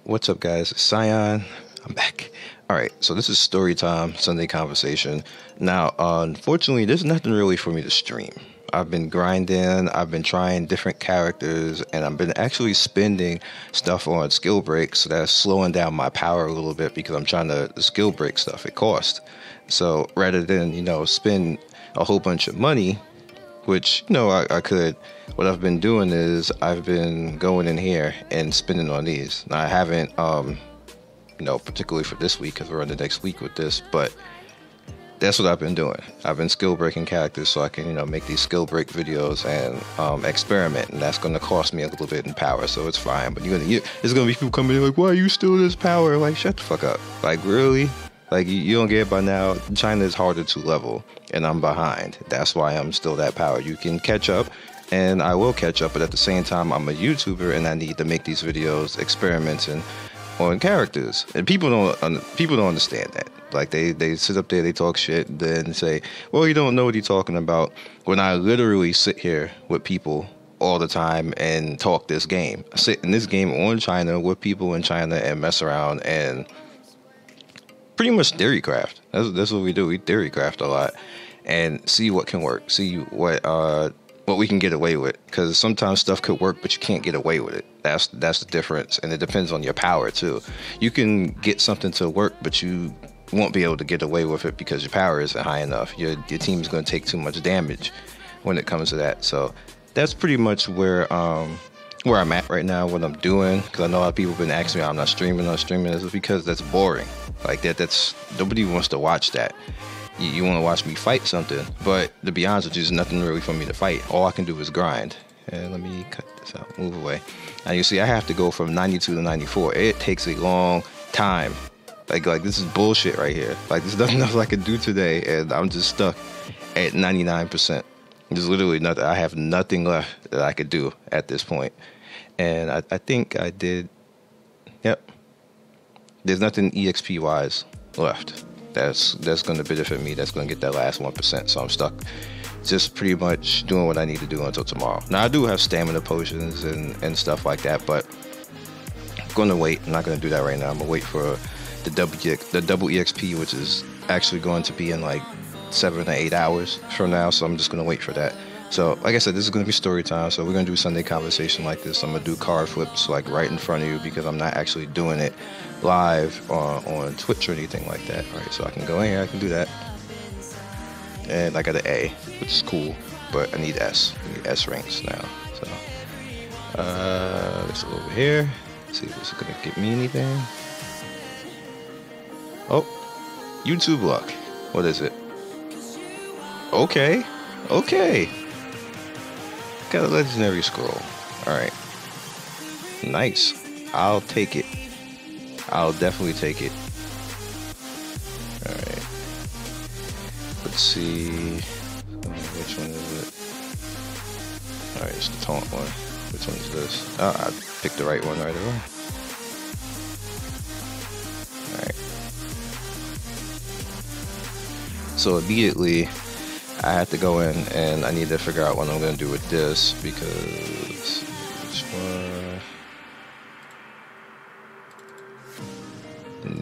What's up, guys? Scion. I'm back. All right, so this is story time, Sunday conversation. Now, unfortunately, there's nothing really for me to stream. I've been grinding, I've been trying different characters, and I've been actually spending stuff on skill breaks, so that's slowing down my power a little bit because I'm trying to skill break stuff. It costs. So rather than, spend a whole bunch of money, which, I could, what I've been doing is I've been going in here and spending on these. Now, I haven't, particularly for this week because we're on the next week with this, but that's what I've been doing. I've been skill breaking characters so I can, make these skill break videos and experiment, and that's going to cost me a little bit in power, so it's fine. But there's going to be people coming in like, why are you still this power? Like, shut the fuck up. Like, really? Like, you don't get it by now. China is harder to level, and I'm behind. That's why I'm still that power. You can catch up, and I will catch up, but at the same time, I'm a YouTuber, and I need to make these videos, experiments, and on characters. And people don't understand that. Like, they sit up there, they talk shit, then say, well, you don't know what you're talking about. When I literally sit here with people all the time and talk this game. I sit in this game on China with people in China and mess around and pretty much theory craft. That's what we do. We theory craft a lot and see what can work. See what we can get away with. Because sometimes stuff could work, but you can't get away with it. That's the difference, and it depends on your power too. You can get something to work, but you won't be able to get away with it because your power isn't high enough. Your team is going to take too much damage when it comes to that. So that's pretty much where I'm at right now, what I'm doing. Because I know a lot of people have been asking me, I'm not streaming. It's because that's boring. Like that's nobody wants to watch that. You want to watch me fight something, but to be honest with you, there's nothing really for me to fight. All I can do is grind. And let me cut this out, move away. Now you see, I have to go from 92 to 94. It takes a long time. Like this is bullshit right here. Like there's nothing else I can do today, and I'm just stuck at 99%. There's literally nothing. I have nothing left that I could do at this point. And I think I did. Yep. There's nothing EXP wise left. That's going to benefit me. That's going to get that last 1%. So I'm stuck just pretty much doing what I need to do until tomorrow. Now I do have stamina potions and stuff like that, but I'm going to wait. I'm not going to do that right now. I'm going to wait for the double EXP, which is actually going to be in like 7 or 8 hours from now. So I'm just going to wait for that. So like I said, this is going to be story time. So we're going to do Sunday conversation like this. I'm going to do card flips like right in front of you because I'm not actually doing it live on Twitch or anything like that. All right, so I can go in here, I can do that. And I got an A, which is cool, but I need S. I need S ranks now. So let's go over here. Let's see if this is going to get me anything. Oh, YouTube luck. What is it? Okay. Got a legendary scroll. Alright. Nice. I'll take it. I'll definitely take it. Alright. Let's see. Which one is it? Alright, it's the taunt one. Which one is this? Oh, I picked the right one right away. Alright. So immediately I have to go in and I need to figure out what I'm going to do with this because which one?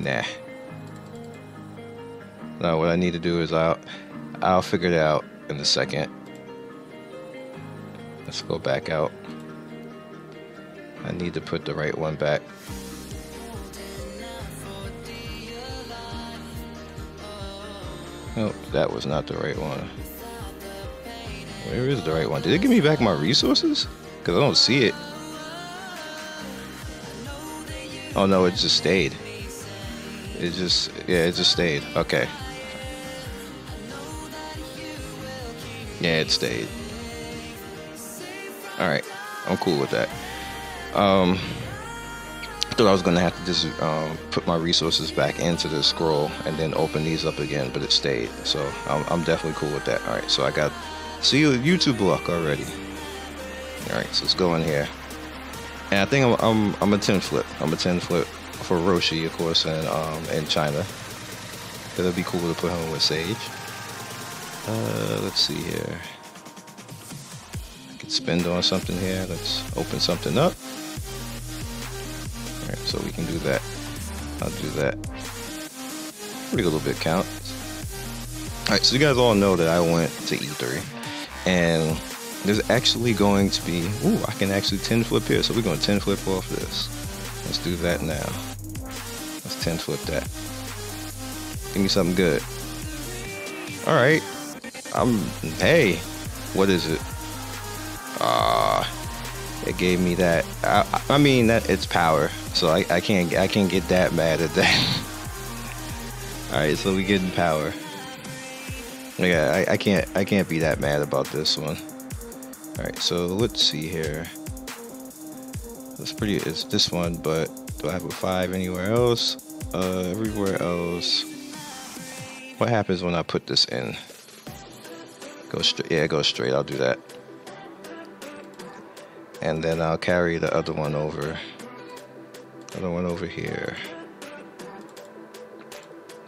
Nah. No, what I need to do is I'll figure it out in a second. Let's go back out. I need to put the right one back. Nope, that was not the right one. Where is the right one? Did it give me back my resources? Because I don't see it. Oh no, it just stayed. It just stayed. Okay. Yeah, it stayed. Alright, I'm cool with that. I thought I was gonna have to just put my resources back into the scroll and then open these up again, but it stayed. So I'm definitely cool with that. Alright, so I got YouTube block already. Alright, so let's go in here. And I think I'm a 10 flip. I'm a 10 flip for Roshi, of course, in China. It'll be cool to put him with Sage. Let's see here. I could spend on something here. Let's open something up. Alright, so we can do that. I'll do that. Pretty good little bit count. Alright, so you guys all know that I went to E3, and there's actually going to be, ooh, I can actually 10 flip here, so we're going to 10 flip off this. Let's do that now. Let's 10 flip that. Give me something good. Alright. Hey, what is it? It gave me that. I mean, that it's power, so I can't get that mad at that. Alright, so we getting power. Yeah, I can't be that mad about this one. Alright, so let's see here. It's this one, but do I have a 5 anywhere else? Everywhere else. What happens when I put this in? Go straight. Yeah, go straight. I'll do that. And then I'll carry the other one over. Other one over here.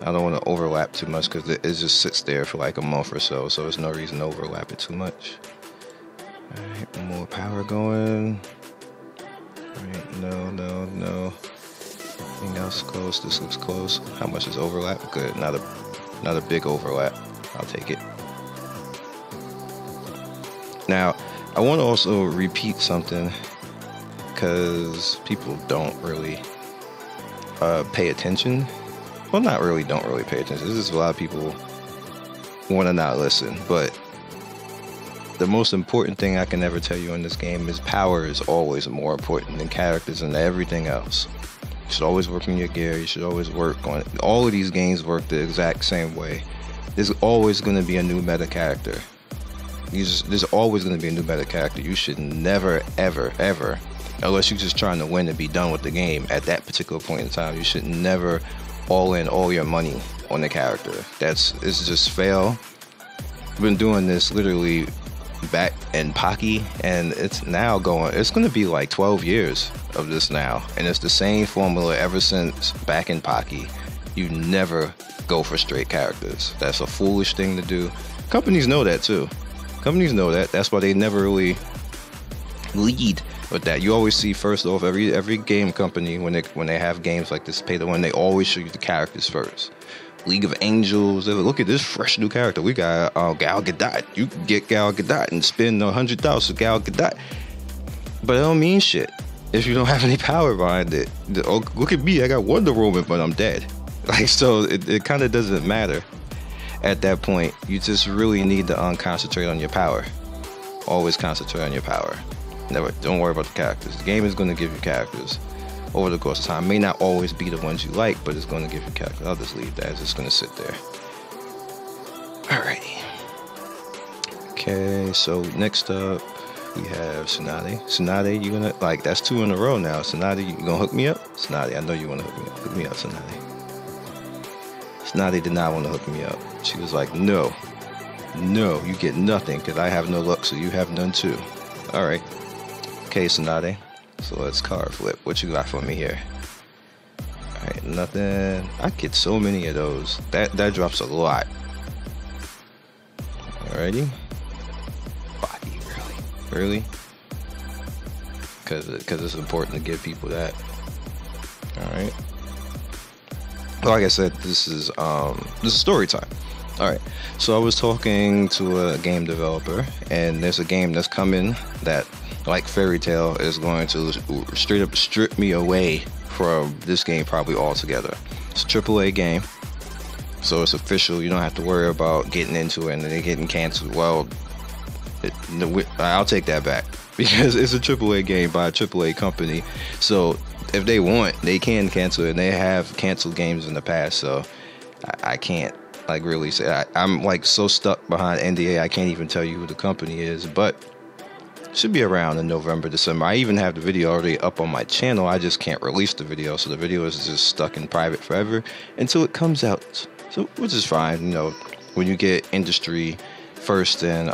I don't want to overlap too much because it just sits there for like a month or so. So there's no reason to overlap it too much. Alright, more power going. Alright, no. Anything else close? This looks close. How much is overlap? Good. Not a big overlap. I'll take it. Now, I want to also repeat something because people don't really pay attention. Well, don't really pay attention. There's just a lot of people want to not listen. But the most important thing I can ever tell you in this game is power is always more important than characters and everything else. You should always work on your gear. You should always work on it. All of these games work the exact same way. There's always going to be a new meta character. There's always going to be a new meta character. You should never, ever, ever, unless you're just trying to win and be done with the game at that particular point in time, you should never all in all your money on the character. It's just fail. I've been doing this literally back in Pocky, and it's going to be like 12 years of this now, and it's the same formula ever since back in Pocky. You never go for straight characters. That's a foolish thing to do. Companies know that too. Companies know that. That's why they never really lead with that. You always see, first off, every game company, when they have games like this pay to win, they always show you the characters first. League of Angels, they're like, look at this fresh new character. We got Gal Gadot. You can get Gal Gadot and spend $100 for Gal Gadot. But it don't mean shit if you don't have any power behind it. Oh, look at me, I got Wonder Woman, but I'm dead. Like, so it kind of doesn't matter. At that point, you just really need to concentrate on your power. Always concentrate on your power. Don't worry about the characters. The game is going to give you characters over the course of time. May not always be the ones you like, but it's going to give you characters. I'll just leave that. It's just going to sit there. Alrighty. Okay, so next up, we have Tsunade. Tsunade, you gonna, like, that's 2 in a row now. Tsunade, you gonna hook me up? Tsunade, I know you want to hook me up. Hook me up, Tsunade. Tsunade did not want to hook me up. She was like, no, you get nothing because I have no luck, so you have none too. Alright. Okay, Tsunade. So let's card flip. What you got for me here? Alright, nothing. I get so many of those. That drops a lot. Alrighty. Body, really? Because it's important to give people that. Alright. Like I said, this is story time. Alright, so I was talking to a game developer, and there's a game that's coming that, like Fairy Tail, is going to straight up strip me away from this game probably altogether. It's a AAA game, so it's official. You don't have to worry about getting into it and then getting canceled. Well, I'll take that back, because it's a AAA game by a AAA company, so if they want, they can cancel it, and they have canceled games in the past, so I can't like really say. I'm like so stuck behind NDA, I can't even tell you who the company is, but it should be around in November, December. I even have the video already up on my channel. I just can't release the video, so the video is just stuck in private forever until it comes out. So, which is fine, you know, when you get industry first and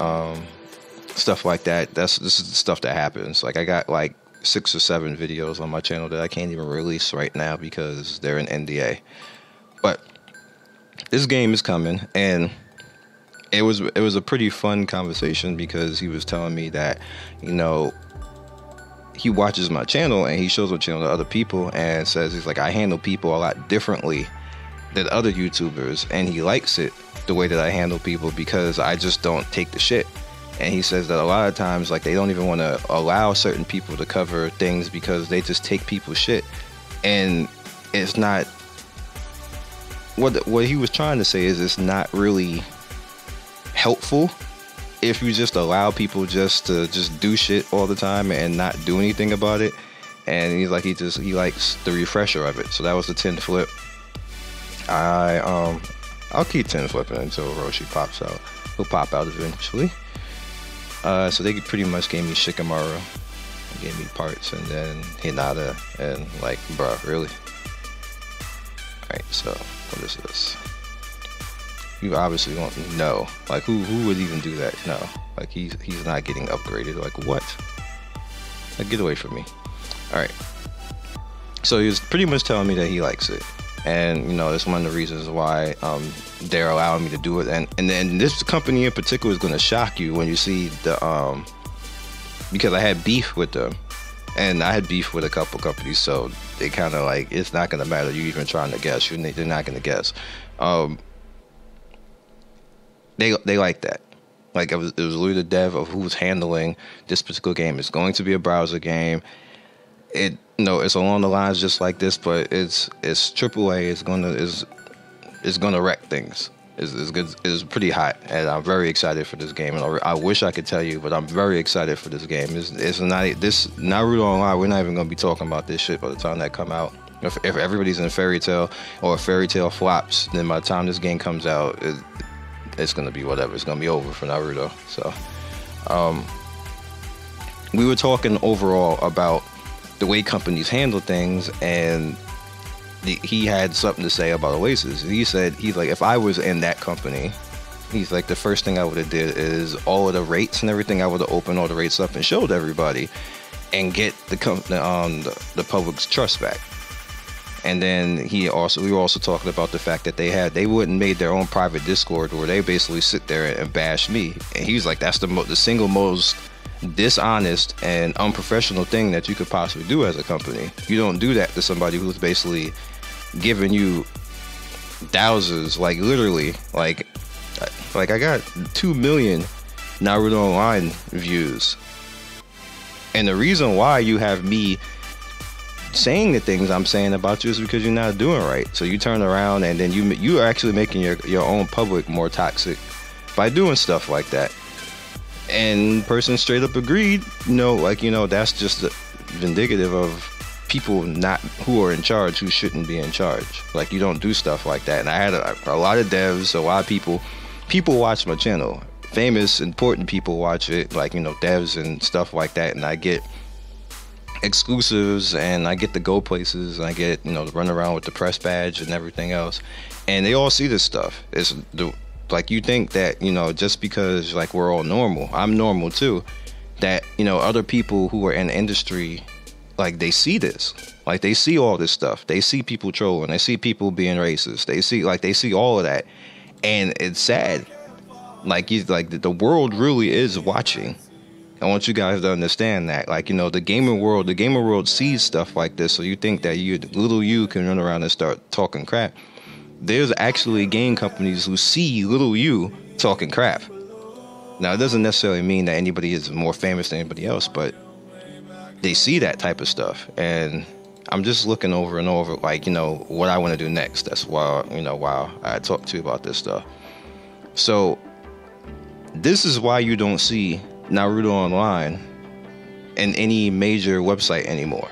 stuff like that. This is the stuff that happens. Like, I got like 6 or 7 videos on my channel that I can't even release right now because they're in NDA. But this game is coming, and it was a pretty fun conversation because he was telling me that, you know, he watches my channel and he shows my channel to other people and says he's like, I handle people a lot differently than other YouTubers, and he likes it the way that I handle people because I just don't take the shit. And he says that a lot of times, like, they don't even want to allow certain people to cover things because they just take people's shit. And it's not what he was trying to say is it's not really helpful if you just allow people just to just do shit all the time and not do anything about it. And he's like, he likes the refresher of it. So that was the 10 flip. I'll keep 10 flipping until Roshi pops out. He'll pop out eventually. So they pretty much gave me Shikamaru, gave me parts, and then Hinata, and like, bruh, really? Alright, so what is this? You obviously won't know. Like, who would even do that? No. Like, he's not getting upgraded. Like, what? Like, get away from me. Alright. So he was pretty much telling me that he likes it. And, you know, that's one of the reasons why they're allowing me to do it. And then this company in particular is going to shock you when you see the... because I had beef with them. And I had beef with a couple companies, so they kind of like, it's not going to matter you even trying to guess. They're not going to guess. They like that. Like, it was literally the dev of who's handling this particular game. It's going to be a browser game. It's along the lines just like this, but it's AAA. It's gonna wreck things. It's good. It's pretty hot, and I'm very excited for this game. And I wish I could tell you, but I'm very excited for this game. It's not this Naruto Online. We're not even gonna be talking about this shit by the time that come out. If everybody's in Fairy Tail or Fairy Tail flops, then by the time this game comes out, it's gonna be whatever. It's gonna be over for Naruto. So, we were talking overall about the way companies handle things, and he had something to say about Oasis. He's like, if I was in that company, he's like, the first thing I would have did is all of the rates and everything, I would have opened all the rates up and showed everybody and get the public's trust back. And then we were also talking about the fact that they wouldn't made their own private Discord where they basically sit there and bash me. And he's like, that's the single most dishonest and unprofessional thing that you could possibly do as a company. You don't do that to somebody who's basically giving you thousands, like literally, like I got 2 million Naruto Online views, and the reason why you have me saying the things I'm saying about you is because you're not doing right. So you turn around and then you are actually making your own public more toxic by doing stuff like that. And person straight up agreed, that's just indicative of people not who are in charge who shouldn't be in charge. Like, you don't do stuff like that. And I had a lot of devs, a lot of people watch my channel. Famous, important people watch it, like, devs and stuff like that. And I get exclusives, and I get to go places, and I get, to run around with the press badge and everything else. And they all see this stuff. Like, you think that, just because, like, we're all normal, I'm normal too, that, other people who are in the industry, like, they see this. Like, they see all this stuff. They see people trolling. They see people being racist. They see all of that. And it's sad. Like, the world really is watching. I want you guys to understand that. Like, the gamer world sees stuff like this, so you think that little you can run around and start talking crap. There's actually game companies who see little you talking crap. Now, it doesn't necessarily mean that anybody is more famous than anybody else, but they see that type of stuff. And I'm just looking over and over, like, what I want to do next. That's why, while I talk to you about this stuff. So, this is why you don't see Naruto Online in any major website anymore.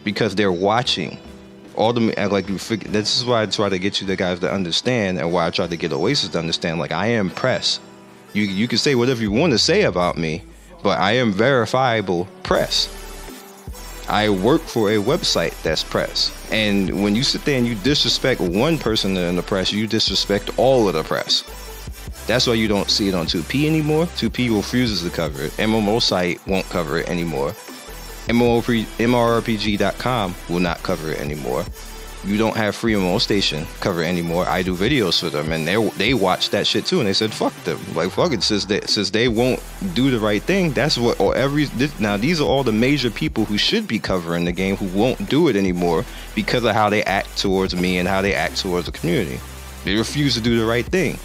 Because they're watching. This is why I try to get you the guys to understand, and why I try to get Oasis to understand. Like, I am press. You can say whatever you want to say about me, but I am verifiable press. I work for a website that's press. And when you sit there and you disrespect one person in the press, you disrespect all of the press. That's why you don't see it on 2P anymore. 2P refuses to cover it. MMO site won't cover it anymore. MMORPG.com will not cover it anymore. you don't have Freedom on Station cover anymore. I do videos for them, and they watch that shit too, and they said fuck them, like fuck it, since they won't do the right thing. That's what now these are all the major people who should be covering the game who won't do it anymore because of how they act towards me and how they act towards the community. They refuse to do the right thing.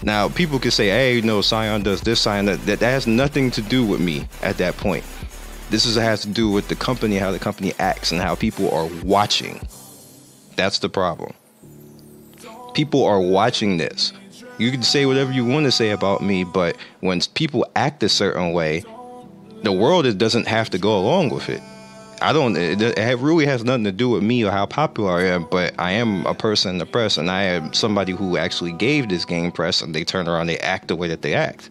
Now people can say, hey, no, Scion does this, Scion that has nothing to do with me at that point. This has to do with the company, how the company acts, and how people are watching. That's the problem. People are watching this. You can say whatever you want to say about me, but when people act a certain way, the world doesn't have to go along with it. It really has nothing to do with me or how popular I am, but I am a person in the press, and I am somebody who actually gave this game press, and they turn around, they act the way that they act.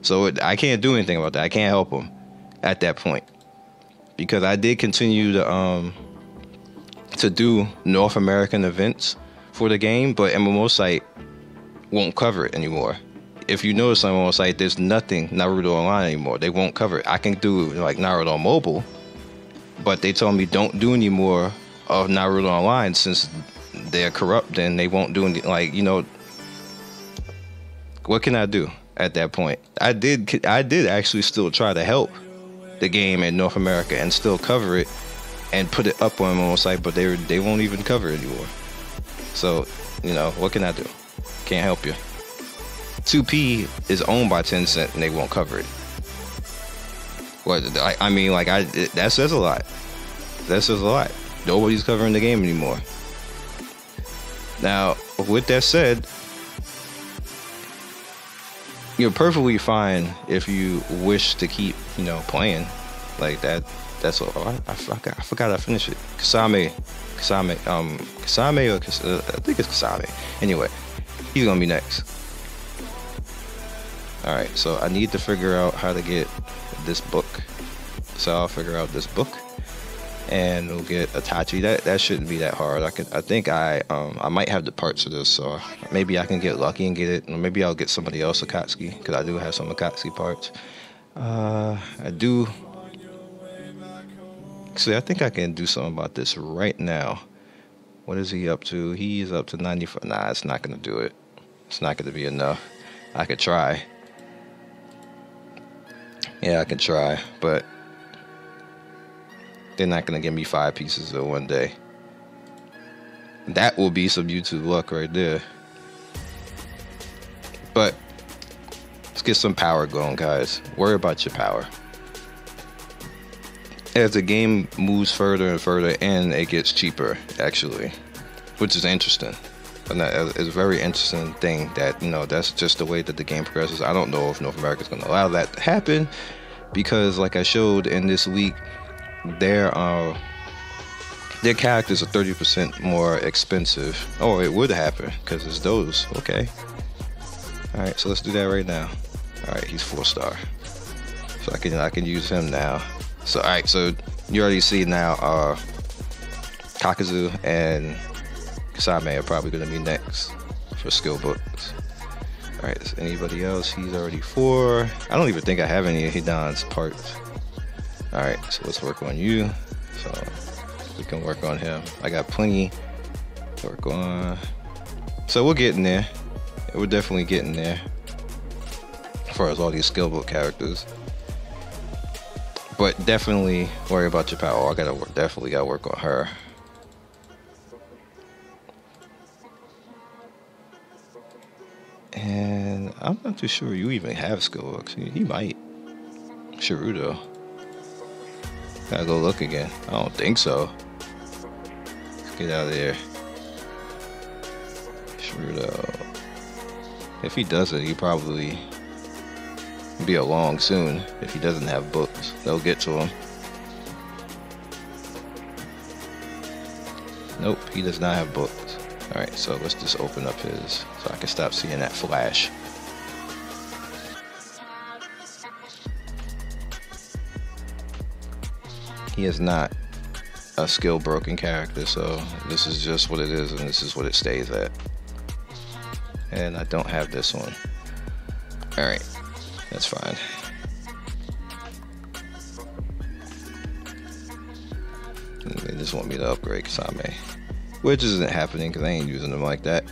So I can't do anything about that. I can't help them at that point, because I did continue to do North American events for the game, but MMO site won't cover it anymore. If you notice on MMO site, there's nothing Naruto Online anymore. They won't cover it. I can do like Naruto Mobile, but they told me don't do any more of Naruto Online since they're corrupt and they won't do any, like, you know, what can I do at that point? I did actually still try to help the game in North America and still cover it and put it up on my own site, but they won't even cover it anymore. So, you know, what can I do? Can't help you. 2P is owned by Tencent and they won't cover it. What I mean, like, that says a lot. That says a lot. Nobody's covering the game anymore. Now, with that said, you're perfectly fine if you wish to keep, you know, playing like that. That's all. I forgot I finished it. Kasame, or I think it's Kasame. Anyway, he's gonna be next. All right, so I need to figure out how to get this book. So I'll figure out this book, and we'll get Itachi. That shouldn't be that hard. I think I might have the parts of this, so maybe I can get lucky and get it. Or maybe I'll get somebody else Akatsuki, because I do have some Akatsuki parts. I do. See, I think I can do something about this right now. What is he up to? He's up to 95. Nah, it's not gonna do it. It's not gonna be enough. I could try. Yeah, I can try, but they're not gonna give me 5 pieces in one day. That will be some YouTube luck right there. But let's get some power going, guys. Worry about your power. As the game moves further and further in, it gets cheaper, actually, which is interesting. And that is a very interesting thing that, you know, that's just the way that the game progresses. I don't know if North America is going to allow that to happen, because like I showed in this leak, their characters are 30% more expensive. Oh, it would happen because it's those. Okay. All right, so let's do that right now. All right, he's 4-star, so I can use him now. So, all right, so you already see now, Kakuzu and Kasame are probably going to be next for skill books. All right, is anybody else? He's already 4. I don't even think I have any of Hidan's parts. All right, so let's work on you. So we can work on him. I got plenty to work on. So we're getting there. We're definitely getting there as far as all these skill book characters. But definitely worry about your power. I definitely gotta work on her. And I'm not too sure you even have skill books. He might. Naruto. Gotta go look again. I don't think so. Let's get out of there. Naruto. If he doesn't, he probably be along soon. If he doesn't have books, they'll get to him. Nope, he does not have books. Alright, so let's just open up his, so I can stop seeing that flash. He is not a skill broken character, so this is just what it is, and this is what it stays at. And I don't have this one. Alright, that's fine. They just want me to upgrade Kasame. which isn't happening because I ain't using them like that.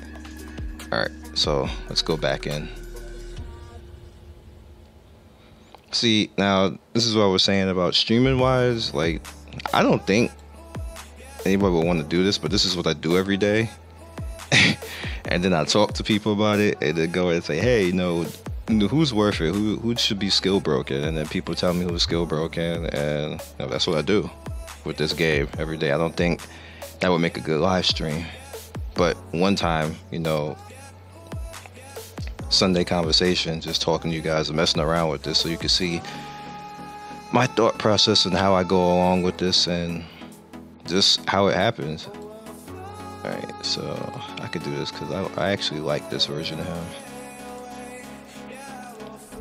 Alright, so let's go back in. See, now, this is what I was saying about streaming wise. Like, I don't think anybody would want to do this, but this is what I do every day. And then I talk to people about it, and then go and say, hey, you know, who's worth it? Who should be skill broken? And then people tell me who's skill broken, and you know, that's what I do with this game every day. I don't think that would make a good live stream. But one time, you know, Sunday conversation, just talking to you guys and messing around with this so you can see my thought process and how I go along with this and just how it happens. Alright, so I could do this because I actually like this version of him.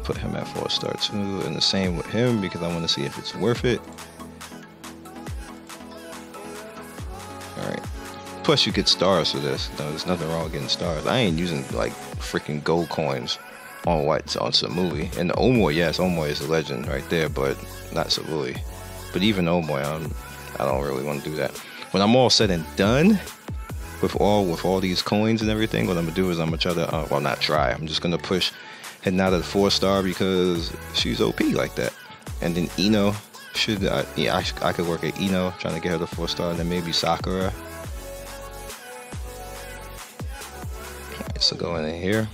Put him at 4-star too, and the same with him because I want to see if it's worth it. Alright. Plus you get stars for this. No, there's nothing wrong with getting stars. I ain't using like freaking gold coins on some movie. And the Omoy, yes, Omoy is a legend right there, but not Savui. But even Omoy, I don't really want to do that. When I'm all said and done with all these coins and everything, what I'm gonna do is I'm gonna try to well, not try. I'm just gonna push heading out of the 4-star because she's OP like that. And then Ino should yeah, I could work at Ino trying to get her to 4-star, and then maybe Sakura. So go in here.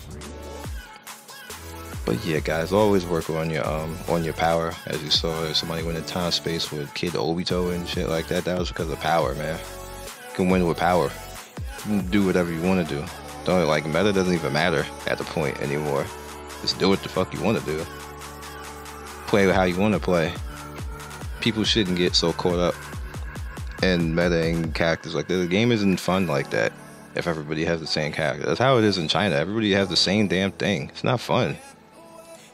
But yeah, guys, always work on your power. As you saw, somebody went in time space with Kid Obito and shit like that. That was because of power, man. You can win with power. You can do whatever you want to do. Don't like meta doesn't even matter at the point anymore. Just do what the fuck you want to do. Play how you want to play. People shouldn't get so caught up in meta and characters like that. The game isn't fun like that. If everybody has the same character. That's how it is in China. Everybody has the same damn thing. It's not fun.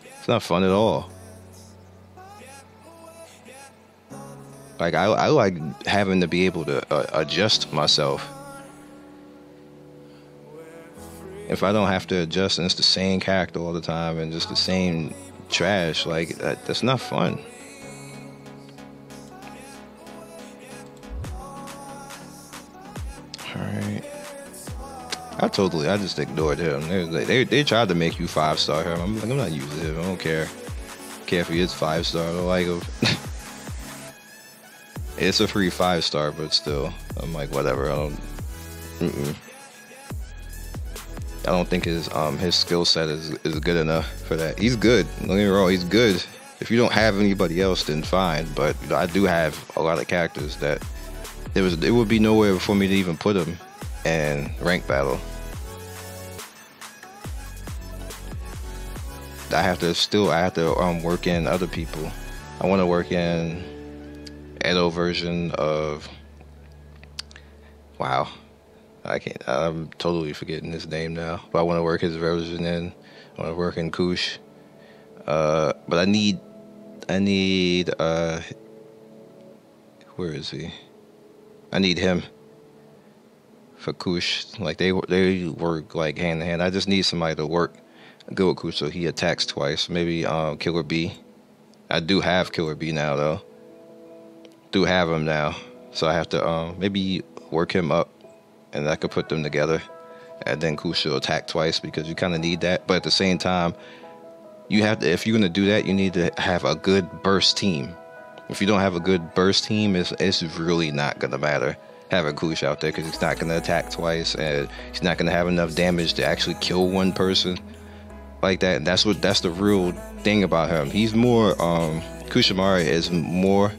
It's not fun at all. Like, I like having to be able to adjust myself. If I don't have to adjust and it's the same character all the time and just the same trash, like, that's not fun. Alright. I just ignored him. They tried to make you 5-star him. I'm like, I'm not using him. I don't care. Care if he is 5-star. I don't like him. It's a free 5-star, but still, I'm like, whatever. I don't think his skill set is good enough for that. He's good. Don't get me wrong. He's good. If you don't have anybody else, then fine. But you know, I do have a lot of characters that it would be nowhere for me to even put him and rank battle. I have to work in other people. I want to work in Edo version of, wow, I'm totally forgetting his name now, but I want to work his version in. I want to work in Kush, but I need where is he? I need him for Kush. Like they work like hand in hand. I just need somebody to work good with Kush so he attacks twice. Maybe Killer B. I do have Killer B now though. Do have him now, so I have to maybe work him up, and I could put them together, and then Kush will attack twice because you kind of need that. But at the same time, you have to, if you're gonna do that, you need to have a good burst team. If you don't have a good burst team, it's really not gonna matter having Kush out there because he's not gonna attack twice and he's not gonna have enough damage to actually kill one person like that. And that's the real thing about him. He's more Kushamari is more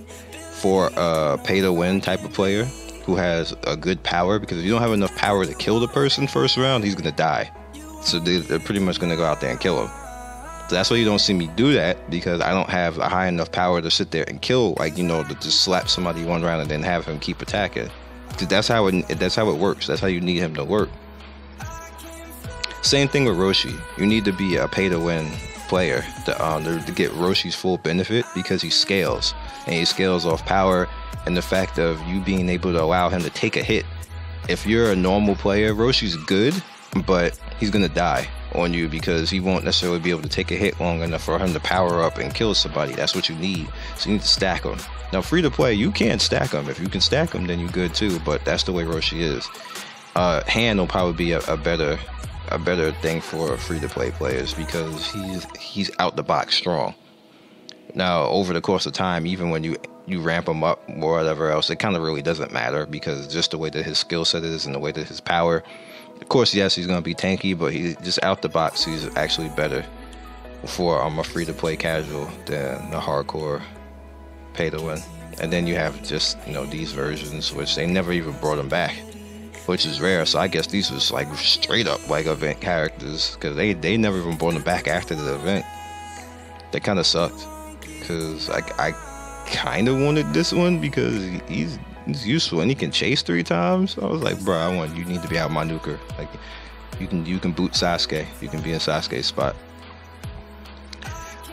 for a pay to win type of player who has a good power, because if you don't have enough power to kill the person first round, he's gonna die. So they're pretty much gonna go out there and kill him. So that's why you don't see me do that, because I don't have a high enough power to sit there and kill, like, you know, to just slap somebody one round and then have him keep attacking. Because that's how it works. That's how you need him to work. Same thing with Roshi. You need to be a pay to win player to get Roshi's full benefit, because he scales, and he scales off power and the fact of you being able to allow him to take a hit. If you're a normal player, Roshi's good, but he's gonna die on you because he won't necessarily be able to take a hit long enough for him to power up and kill somebody. That's what you need. So you need to stack them. Now, free to play, you can't stack them. If you can stack them, then you're good too. But that's the way Roshi is. Hand will probably be a better thing for free to play players because he's out the box strong. Now, over the course of time, even when you ramp him up or whatever else, it kind of really doesn't matter because just the way that his skill set is and the way that his power. Of course, yes, he's going to be tanky, but he's just out the box. He's actually better for a free-to-play casual than the hardcore pay-to-win. And then you have just, these versions, which they never even brought them back, which is rare. So I guess these was like straight-up like event characters because they never even brought them back after the event. That kind of sucked because I kind of wanted this one because he's useful and he can chase 3 times. I was like, bro, you need to be out my nuker. Like, you can boot Sasuke. You can be in Sasuke's spot.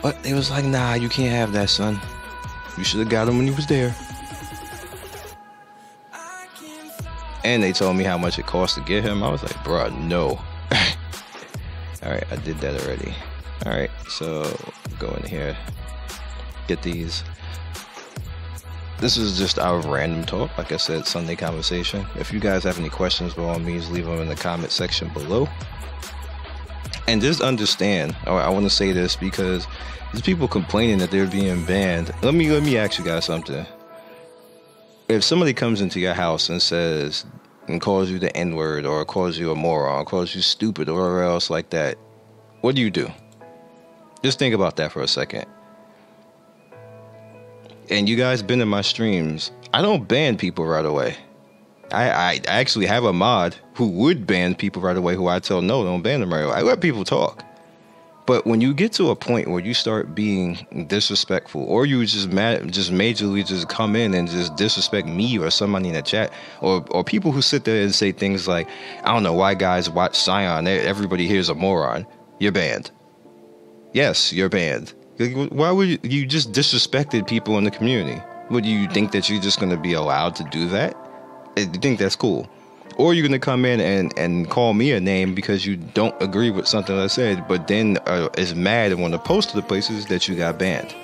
But they was like, nah, you can't have that, son. You should have got him when he was there. And they told me how much it cost to get him. I was like, bro, no. Alright, I did that already. Alright, so go in here. Get these. This is just our random talk, like I said, Sunday conversation. If you guys have any questions, by all means, leave them in the comment section below. And just understand, I want to say this because there's people complaining that they're being banned. Let me ask you guys something. If somebody comes into your house and says and calls you the N-word or calls you a moron, or calls you stupid or whatever else like that, what do you do? Just think about that for a second. And you guys been in my streams, I don't ban people right away. I actually have a mod who would ban people right away, who I tell no, don't ban them right away. I let people talk. But when you get to a point where you start being disrespectful, or you just majorly just come in and just disrespect me or somebody in the chat, or people who sit there and say things like, I don't know why guys watch Scion, everybody here's a moron, you're banned. Yes, you're banned. Why would you just disrespected people in the community? Would you think that you're just going to be allowed to do that? You think that's cool? Or you're going to come in and call me a name because you don't agree with something I said, but then is mad and want to post to the places that you got banned.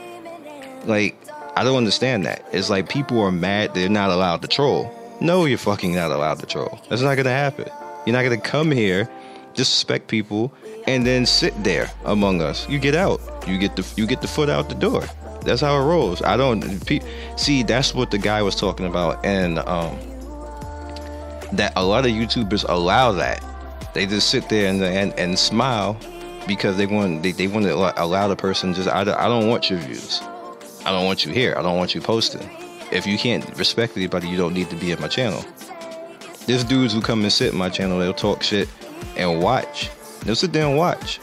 Like, I don't understand that. It's like people are mad they're not allowed to troll. No, you're fucking not allowed to troll. That's not going to happen. You're not going to come here, disrespect people, and then sit there among us. You get out. You get the foot out the door. That's how it rolls. See, that's what the guy was talking about, and that a lot of YouTubers allow that. They just sit there and smile because they want to allow the person just, I don't want your views. I don't want you here. I don't want you posting. If you can't respect anybody, you don't need to be at my channel. There's dudes who come and sit in my channel, they'll talk shit and watch. They'll sit there and watch.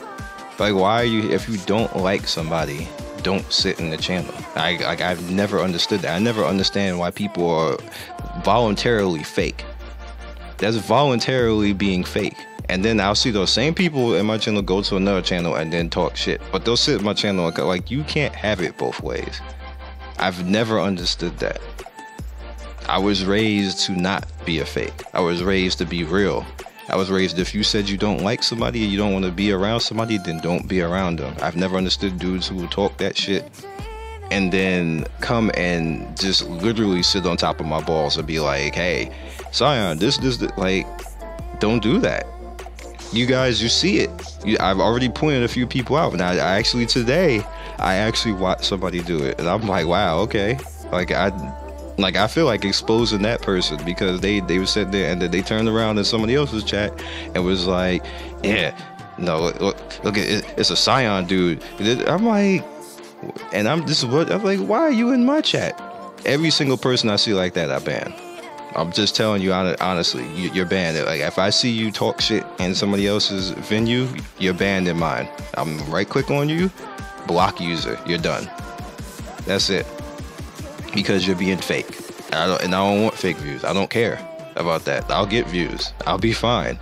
Like, why are you, if you don't like somebody, don't sit in the channel. I've never understood that. I never understand why people are voluntarily fake. That's voluntarily being fake. And then I'll see those same people in my channel go to another channel and then talk shit. But they'll sit in my channel and like, you can't have it both ways. I've never understood that. I was raised to not be a fake. I was raised to be real. I was raised, if you said you don't like somebody and you don't want to be around somebody, then don't be around them. I've never understood dudes who will talk that shit and then come and just literally sit on top of my balls and be like, hey, Scion, this, like, don't do that. You guys, you see it. I've already pointed a few people out. And I today watched somebody do it. And I'm like, wow, okay. I feel like exposing that person because they were sitting there and then they turned around in somebody else's chat and was like, yeah, no, look at it, it's a Scion dude. I'm like, and I'm like, why are you in my chat? Every single person I see like that, I ban. I'm just telling you honestly, you're banned. Like, if I see you talk shit in somebody else's venue, you're banned in mine. I'm right click on you, block user, you're done. That's it. Because you're being fake. I don't want fake views. I don't care about that. I'll get views. I'll be fine.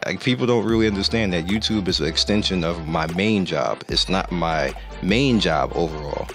Like, people don't really understand that YouTube is an extension of my main job. It's not my main job overall.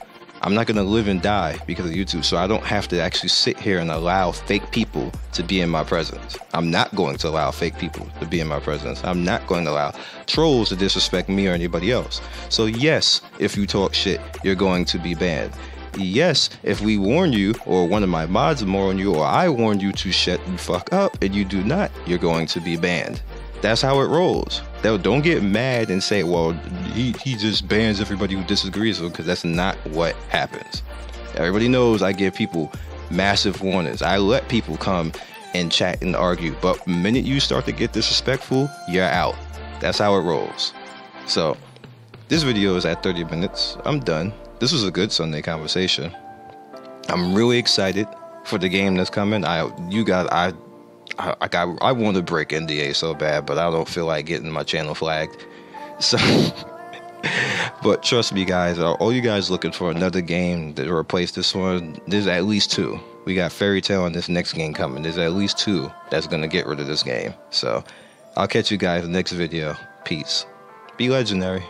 I'm not going to live and die because of YouTube, so I don't have to actually sit here and allow fake people to be in my presence. I'm not going to allow fake people to be in my presence. I'm not going to allow trolls to disrespect me or anybody else. So yes, if you talk shit, you're going to be banned. Yes, if we warn you, or one of my mods warn you, or I warn you to shut the fuck up, and you do not, you're going to be banned. That's how it rolls. Don't get mad and say, well, he just bans everybody who disagrees with him, because that's not what happens. Everybody knows I give people massive warnings. I let people come and chat and argue, but the minute you start to get disrespectful, you're out. That's how it rolls. So this video is at 30 minutes. I'm done. This was a good Sunday conversation. I'm really excited for the game that's coming. I want to break NDA so bad, but I don't feel like getting my channel flagged. So, but trust me, guys, all you guys looking for another game to replace this one, there's at least 2. We got Fairy Tail and this next game coming. There's at least 2 that's going to get rid of this game. So I'll catch you guys in the next video. Peace. Be legendary.